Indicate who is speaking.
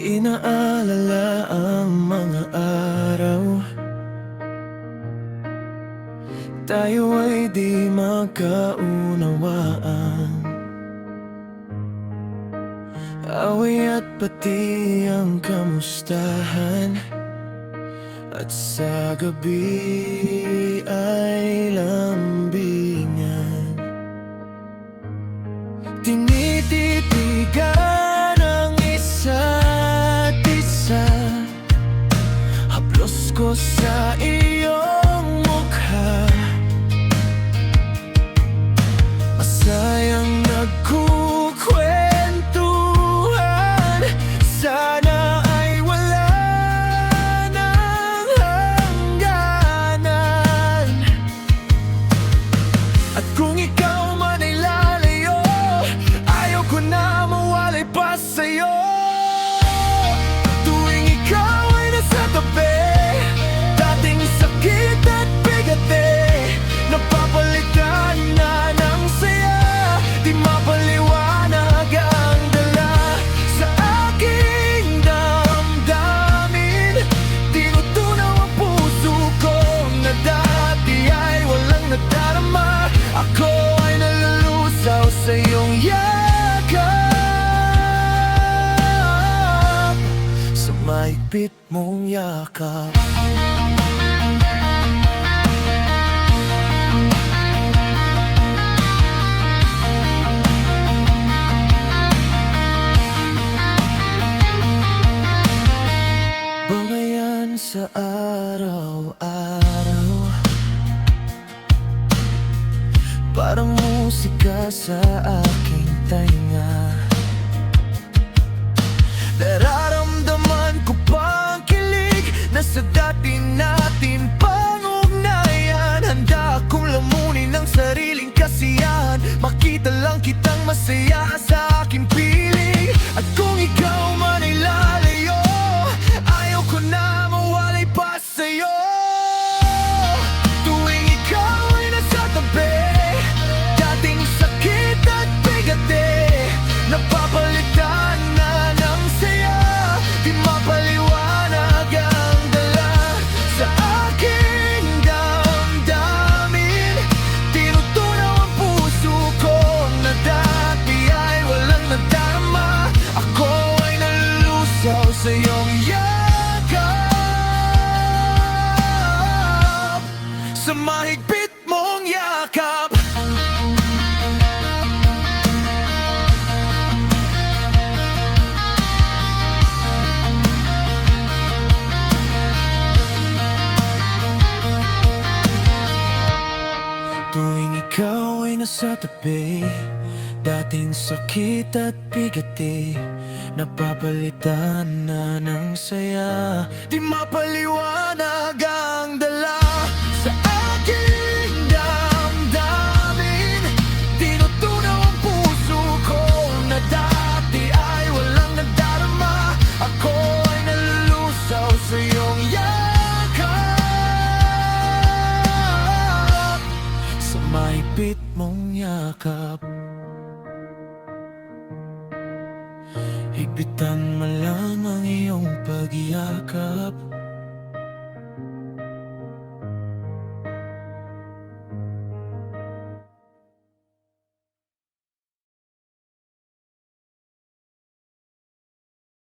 Speaker 1: Inaalala ang mga araw tayo ay di magkaunawaan. Away at pati ang kamustahan, at sa gabi ay lambingan. Tinititigan ang isa't isa, haplos ko sa iyong mukha. Masayang nagkukwentuhan, sana ay wala ng hangganan. At kung ikaw man ay lalayo, ayaw ko na mawalay pa sa'yo. Tuwing ikaw ay nasa tabi, dating sakit at bigati, napapalitan na ng saya. Di mapaliwanag ang dala sa aking damdamin. Tinutunaw ang puso ko na dati ay walang nadarama. Ako ay nalulusaw sa iyong yakap, sa mahigpit mong yakap. Bangayan sa araw-araw, parang musika sa aking tainga. Nararamdaman ko pang kilig na sa dati natin pang-ugnayan. Handa akong lamunin ang sariling kasiyahan, makita lang kitang masaya sa aking piling. At kung ikaw man ay lalayo, ayaw ko na mawalay pa sa'yo. Tuwing ikaw ay nasa tabi, dating sakit at bigati, napapalitan na ng saya. Di mapaliwanag ang dala sa aking damdamin. Tinutunaw ang puso ko na dati ay walang nadarama. Ako ay nalulusaw sa iyong yakap, sa mahigpit mong yakap. Tuwing ikaw ay nasa tabi, dating sakit at bigati, napapalitan na ng saya. Di mapaliwanag ang dala sa aking damdamin. Tinutunaw ang puso ko na dati ay walang nadarama. Ako ay nalulusaw sa iyong yakap, sa mahigpit mong yakap. Higpitan mo lang ang iyong pagyakap,